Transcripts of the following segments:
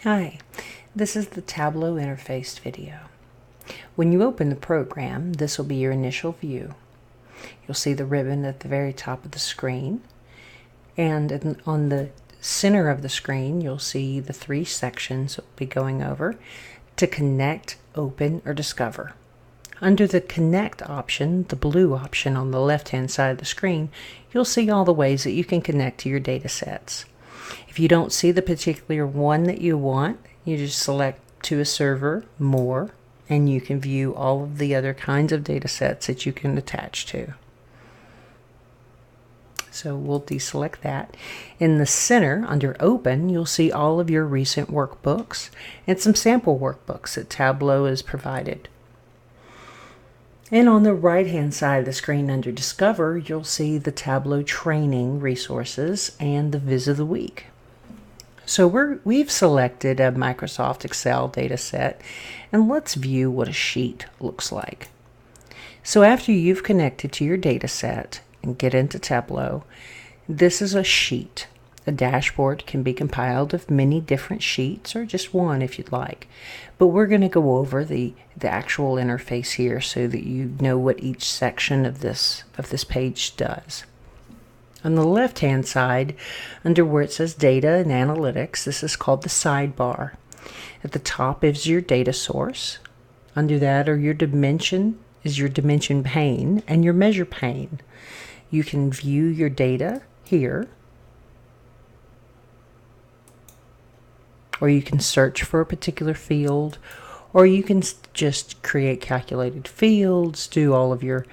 Hi, this is the Tableau Interface video. When you open the program, this will be your initial view. You'll see the ribbon at the very top of the screen, and on the center of the screen you'll see the three sections we'll be going over to connect, open, or discover. Under the Connect option, the blue option on the left-hand side of the screen, you'll see all the ways that you can connect to your data sets. If you don't see the particular one that you want, you just select to a server, more, and you can view all of the other kinds of data sets that you can attach to. So we'll deselect that. In the center, under Open, you'll see all of your recent workbooks and some sample workbooks that Tableau has provided. And on the right-hand side of the screen under Discover, you'll see the Tableau training resources and the Viz of the Week. So we've selected a Microsoft Excel data set, and let's view what a sheet looks like. So after you've connected to your data set and get into Tableau, this is a sheet. A dashboard can be compiled of many different sheets, or just one if you'd like. But we're going to go over the actual interface here so that you know what each section of this page does. On the left-hand side, under where it says Data and Analytics, this is called the sidebar. At the top is your data source. Under that are your dimension pane and your measure pane. You can view your data here, or you can search for a particular field, or you can just create calculated fields, do all of your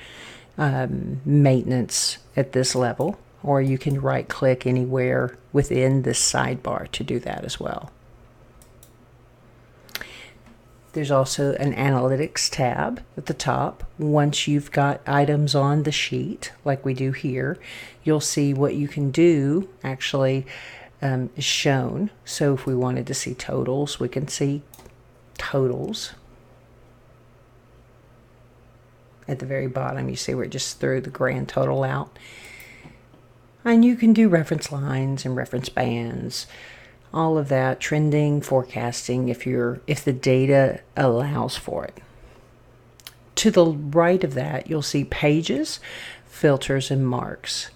maintenance at this level, or you can right-click anywhere within this sidebar to do that as well. There's also an Analytics tab at the top. Once you've got items on the sheet, like we do here, you'll see what you can do actually is shown. So if we wanted to see totals, we can see totals. At the very bottom, you see where it just threw the grand total out. And you can do reference lines and reference bands, all of that, trending, forecasting, if the data allows for it. To the right of that, you'll see pages, filters, and marks.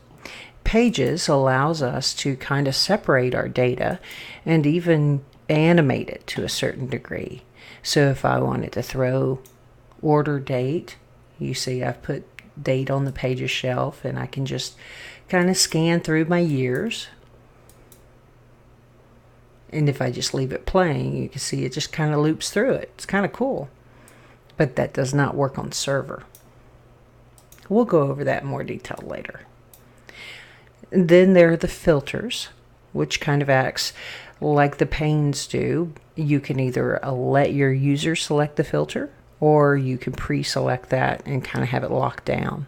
Pages allows us to kind of separate our data and even animate it to a certain degree. So if I wanted to throw order date, you see I've put date on the pages shelf, and I can just kind of scan through my years. And if I just leave it playing, you can see it just kind of loops through it. It's kind of cool. But that does not work on server. We'll go over that in more detail later. And then there are the filters, which kind of acts like the panes do. You can either let your user select the filter, or you can pre-select that and kind of have it locked down.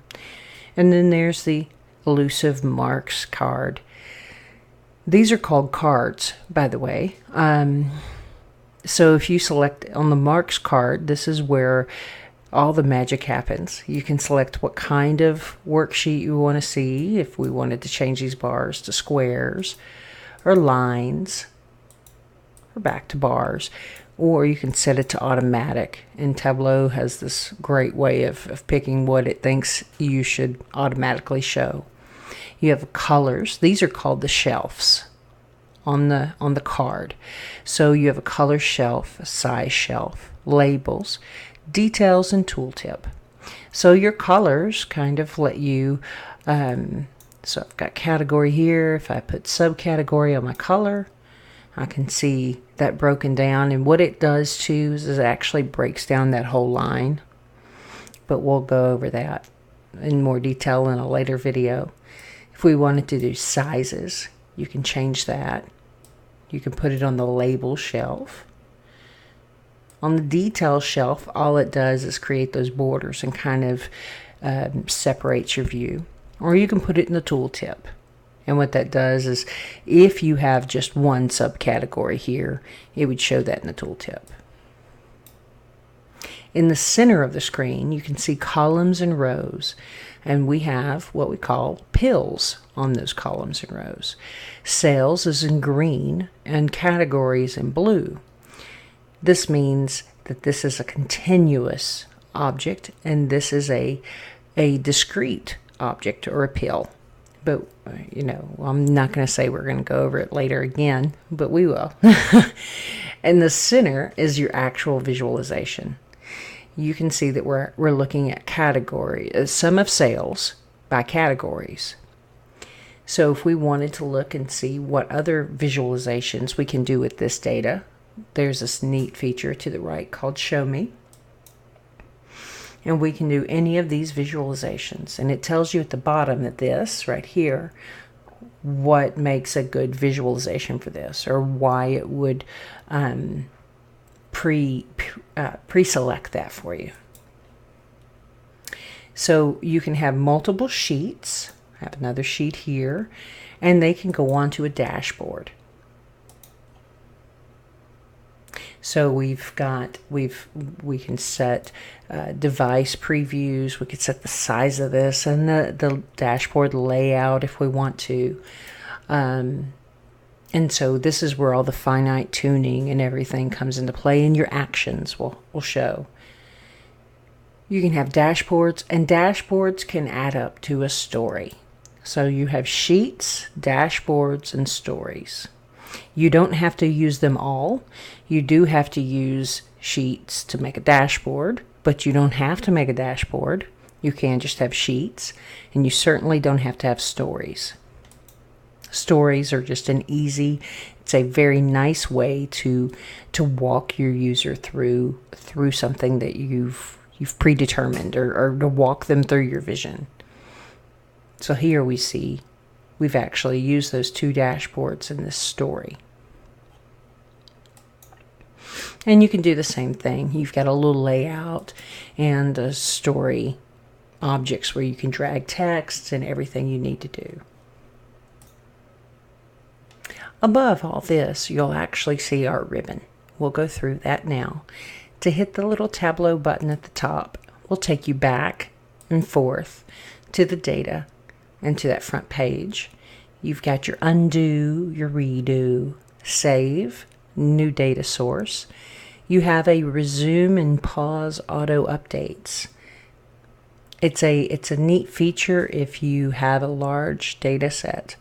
And then there's the elusive marks card. These are called cards, by the way. So if you select on the marks card, this is where all the magic happens. You can select what kind of worksheet you want to see. If we wanted to change these bars to squares or lines or back to bars, or you can set it to automatic. And Tableau has this great way of picking what it thinks you should automatically show. You have colors. These are called the shelves on the card. So you have a color shelf, a size shelf, labels, details, and tooltip. So your colors kind of let you, so I've got category here. If I put subcategory on my color, I can see that broken down. And what it does too is it actually breaks down that whole line. But we'll go over that in more detail in a later video. If we wanted to do sizes, you can change that. You can put it on the label shelf. On the detail shelf, all it does is create those borders and kind of separates your view. Or you can put it in the tooltip. And what that does is, if you have just one subcategory here, it would show that in the tooltip. In the center of the screen, you can see columns and rows. And we have what we call pills on those columns and rows. Sales is in green and categories in blue. This means that this is a continuous object and this is a discrete object or a pill. But, I'm not going to say we're going to go over it later again, but we will. And the center is your actual visualization. You can see that we're looking at category, sum of sales by categories. So if we wanted to look and see what other visualizations we can do with this data, there's this neat feature to the right called Show Me. And we can do any of these visualizations. And it tells you at the bottom that this right here, what makes a good visualization for this, or why it would pre-select that for you. So you can have multiple sheets. I have another sheet here, and they can go onto a dashboard. So we can set device previews. We could set the size of this and the dashboard layout if we want to. And so this is where all the finite tuning and everything comes into play, and your actions will show. You can have dashboards, and dashboards can add up to a story. So you have sheets, dashboards, and stories. You don't have to use them all. You do have to use sheets to make a dashboard, but you don't have to make a dashboard. You can just have sheets, and you certainly don't have to have stories. Stories are just it's a very nice way to walk your user through something that you've predetermined, or to walk them through your vision. So here we see we've actually used those two dashboards in this story. And you can do the same thing. You've got a little layout and a story objects where you can drag text and everything you need to do. Above all this, you'll actually see our ribbon. We'll go through that now. To hit the little Tableau button at the top will take you back and forth to the data and to that front page. You've got your undo, your redo, save, new data source. You have a resume and pause auto updates. It's a neat feature if you have a large data set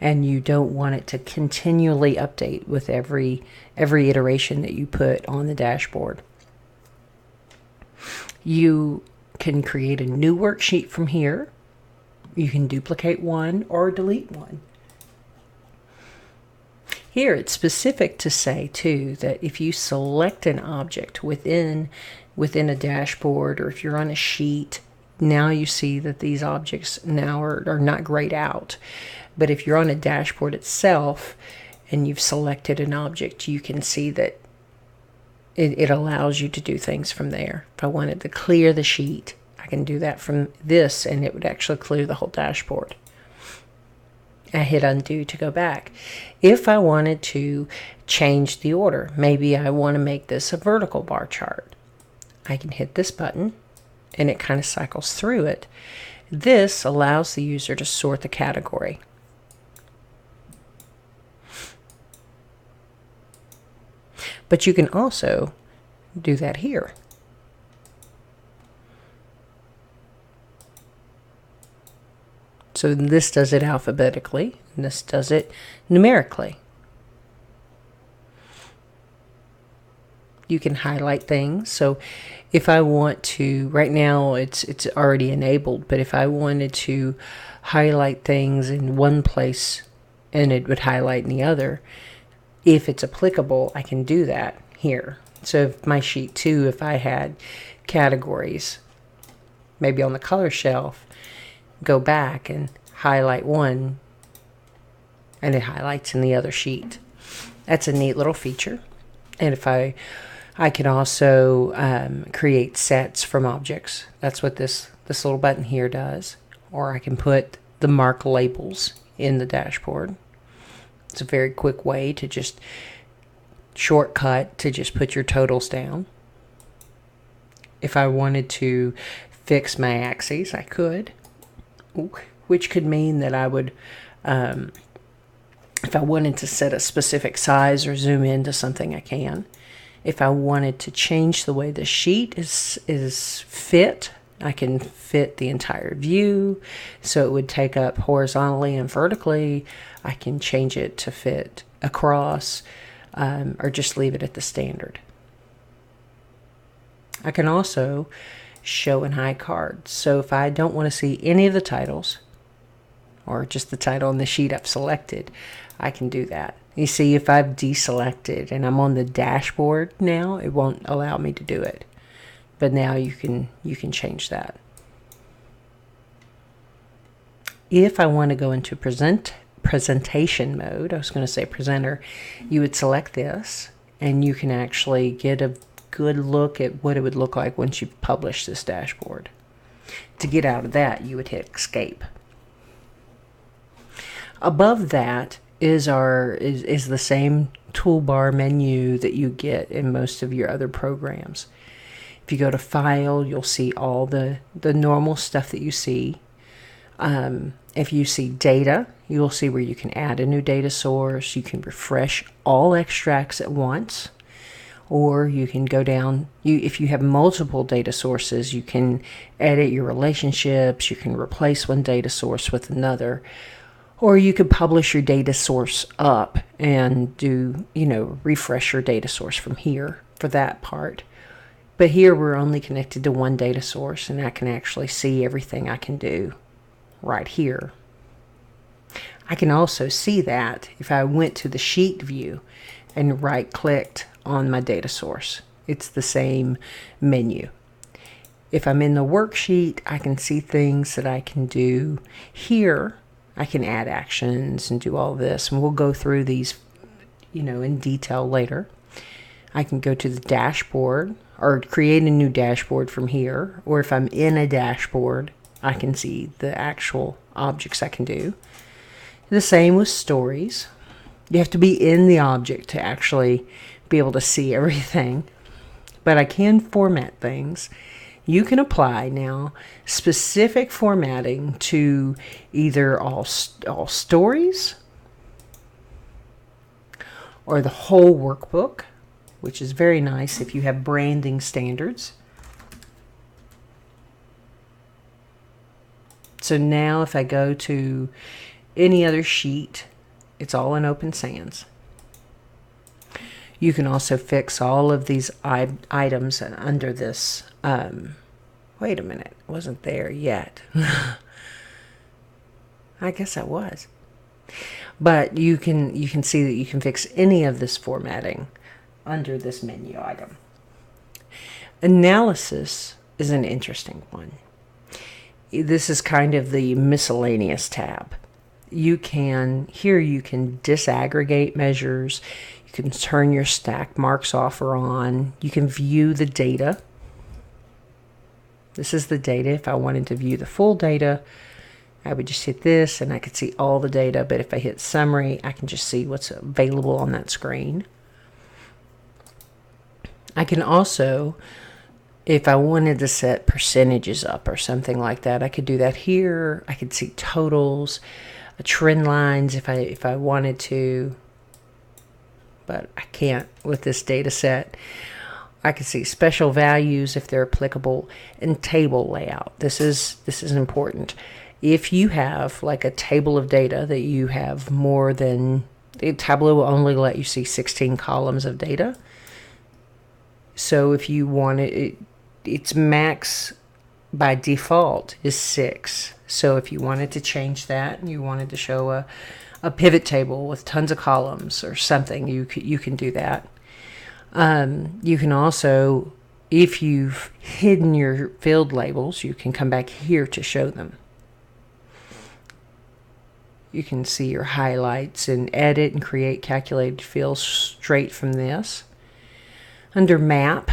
and you don't want it to continually update with every iteration that you put on the dashboard. You can create a new worksheet from here. You can duplicate one or delete one. Here it's specific to say too that if you select an object within a dashboard, or if you're on a sheet, now you see that these objects now are not grayed out. But if you're on a dashboard itself and you've selected an object, you can see that it allows you to do things from there. If I wanted to clear the sheet, I can do that from this, and it would actually clear the whole dashboard. I hit undo to go back. If I wanted to change the order, maybe I want to make this a vertical bar chart, I can hit this button and it kind of cycles through it. This allows the user to sort the category. But you can also do that here. So this does it alphabetically, and this does it numerically. You can highlight things. So if I want to, right now it's already enabled, but if I wanted to highlight things in one place and it would highlight in the other, if it's applicable, I can do that here. So if my sheet 2, if I had categories, maybe on the color shelf, go back and highlight one and it highlights in the other sheet. That's a neat little feature. And if I can also create sets from objects. That's what this little button here does. Or I can put the mark labels in the dashboard. It's a very quick way to just shortcut to just put your totals down. If I wanted to fix my axes, I could. which could mean that I would, if I wanted to set a specific size or zoom into something, I can. If I wanted to change the way the sheet is fit, I can fit the entire view so it would take up horizontally and vertically. I can change it to fit across, or just leave it at the standard. I can also show and hide cards. So if I don't want to see any of the titles, or just the title on the sheet I've selected, I can do that. You see, if I've deselected and I'm on the dashboard now, it won't allow me to do it. But now you can change that. If I want to go into presentation mode, I was going to say presenter, you would select this, and you can actually get a good look at what it would look like once you've published this dashboard. To get out of that, you would hit escape. Above that is the same toolbar menu that you get in most of your other programs. If you go to File, you'll see all the normal stuff that you see. If you see Data, you'll see where you can add a new data source. You can refresh all extracts at once. Or you can go down, if you have multiple data sources, you can edit your relationships. You can replace one data source with another. Or you could publish your data source up and do, refresh your data source from here for that part. But here we're only connected to one data source, and I can actually see everything I can do right here. I can also see that if I went to the sheet view and right-clicked on my data source. It's the same menu. If I'm in the worksheet, I can see things that I can do here. I can add actions and do all this, and we'll go through these, in detail later. I can go to the dashboard or create a new dashboard from here, or if I'm in a dashboard, I can see the actual objects I can do. The same with stories. You have to be in the object to actually be able to see everything, but I can format things. You can apply now specific formatting to either all stories or the whole workbook, which is very nice if you have branding standards. So now if I go to any other sheet, it's all in Open Sans. You can also fix all of these items under this. Wait a minute, it wasn't there yet. I guess I was. But you can see that you can fix any of this formatting under this menu item. Analysis is an interesting one. This is kind of the miscellaneous tab. You can disaggregate measures. You can turn your stack marks off or on. You can view the data. This is the data. If I wanted to view the full data, I would just hit this and I could see all the data. But if I hit summary, I can just see what's available on that screen. I can also, if I wanted to set percentages up or something like that, I could do that here. I could see totals, trend lines if I wanted to, but I can't with this data set. I can see special values if they're applicable, and table layout. This is important. If you have like a table of data that you have more than, Tableau will only let you see 16 columns of data. So if you want it, its max by default is 6. So if you wanted to change that and you wanted to show a pivot table with tons of columns or something, you can do that. You can also, if you've hidden your field labels, you can come back here to show them. You can see your highlights and edit and create calculated fields straight from this. Under map,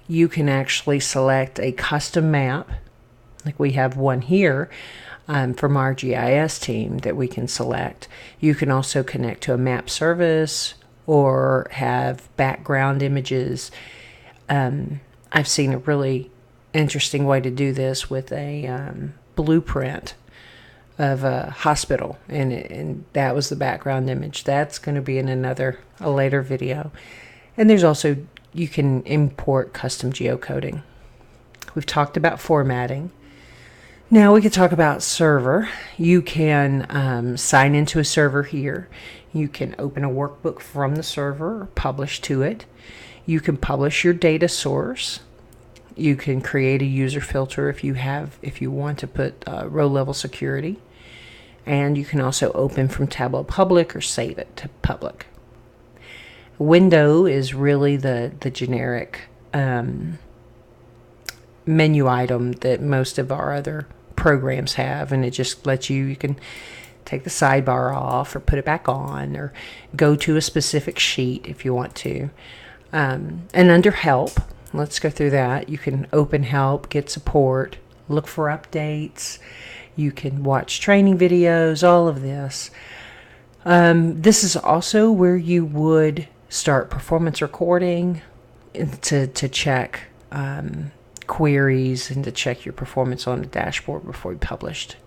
you can actually select a custom map, like we have one here from our GIS team that we can select. You can also connect to a map service or have background images. I've seen a really interesting way to do this with a blueprint of a hospital, and that was the background image. That's going to be in a later video. And there's also, you can import custom geocoding. We've talked about formatting. Now we could talk about server. You can sign into a server here. You can open a workbook from the server or publish to it. You can publish your data source. You can create a user filter if you want to put row level security. And you can also open from Tableau Public or save it to public. Window is really the generic menu item that most of our other programs have, and it just lets you can take the sidebar off or put it back on, or go to a specific sheet if you want to. And under help, let's go through that. You can open help, get support, look for updates. You can watch training videos, all of this. This is also where you would start performance recording to check queries and to check your performance on the dashboard before you published.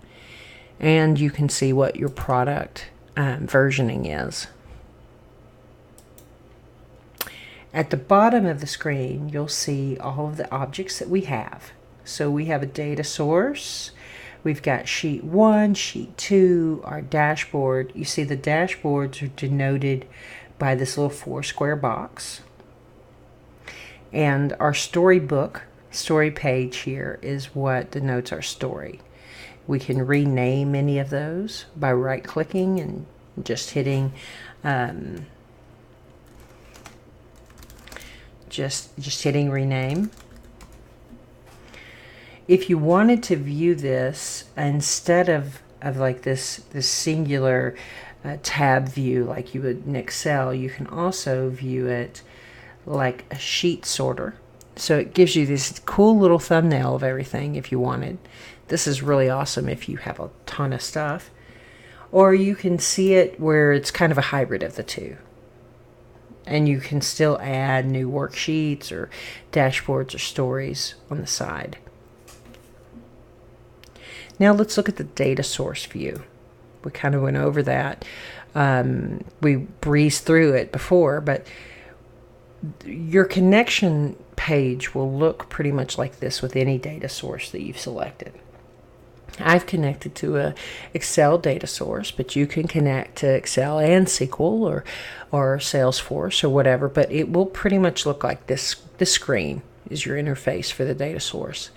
And you can see what your product versioning is. At the bottom of the screen, you'll see all of the objects that we have. So we have a data source. We've got sheet 1, sheet 2, our dashboard. You see the dashboards are denoted by this little 4 square box. And our story page here is what denotes our story. We can rename any of those by right-clicking and just hitting just hitting rename. If you wanted to view this instead of like this singular tab view like you would in Excel, you can also view it like a sheet sorter. So it gives you this cool little thumbnail of everything if you wanted. This is really awesome if you have a ton of stuff. Or you can see it where it's kind of a hybrid of the two. And you can still add new worksheets or dashboards or stories on the side. Now let's look at the data source view. We kind of went over that. We breezed through it before, but your connection page will look pretty much like this with any data source that you've selected. I've connected to a Excel data source, but you can connect to Excel and SQL or Salesforce or whatever, but it will pretty much look like this. This screen is your interface for the data source.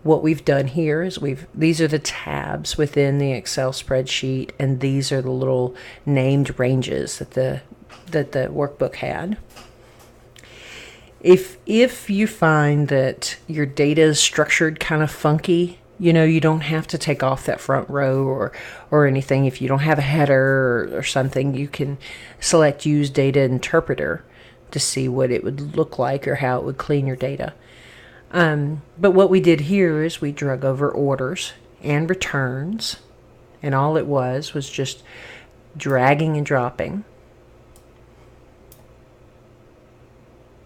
What we've done here is these are the tabs within the Excel spreadsheet, and these are the little named ranges that the workbook had. If you find that your data is structured kind of funky, you don't have to take off that front row or anything. If you don't have a header or something, you can select Use Data Interpreter to see what it would look like or how it would clean your data. But what we did here is we drug over orders and returns, and all it was just dragging and dropping.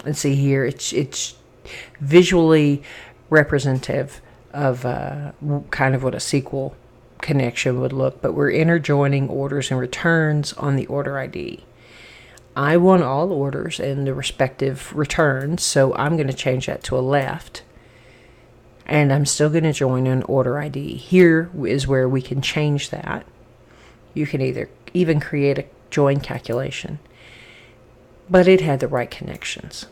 And see here, it's visually representative of kind of what a SQL connection would look, but we're interjoining orders and returns on the order ID. I want all orders and the respective returns, so I'm going to change that to a left. And I'm still going to join an order ID. Here is where we can change that. You can even create a join calculation. But it had the right connections.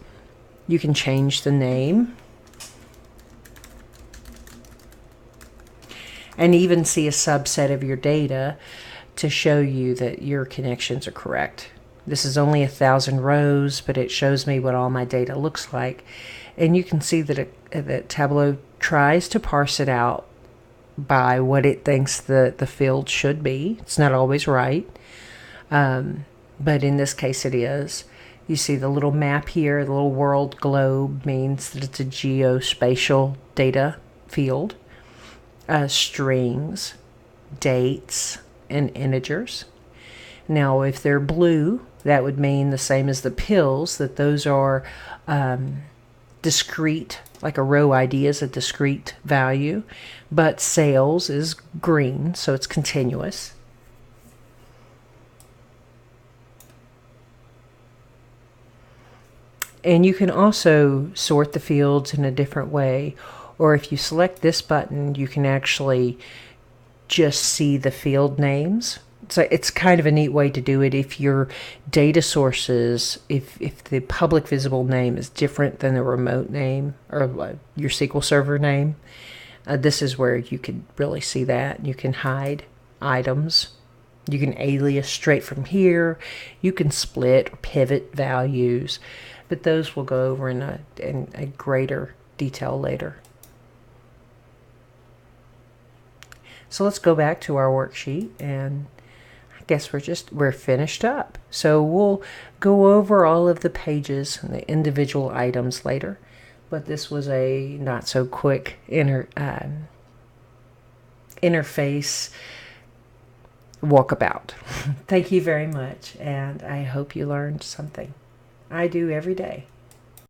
You can change the name. And even see a subset of your data to show you that your connections are correct. This is only 1,000 rows, but it shows me what all my data looks like. And you can see that Tableau tries to parse it out by what it thinks the field should be. It's not always right, but in this case it is. You see the little map here, the little world globe means that it's a geospatial data field. Strings, dates, and integers. Now, if they're blue, that would mean the same as the pills, that those are discrete, like a row ID is a discrete value, but sales is green, so it's continuous. And you can also sort the fields in a different way, or if you select this button, you can actually just see the field names. So it's kind of a neat way to do it if your data sources, if the public visible name is different than the remote name or your SQL Server name. This is where you could really see that. You can hide items. You can alias straight from here. You can split or pivot values, but those will go over in a greater detail later. So let's go back to our worksheet, and I guess we're finished up. So we'll go over all of the pages and the individual items later, but this was a not so quick interface walkabout. Thank you very much, and I hope you learned something. I do every day.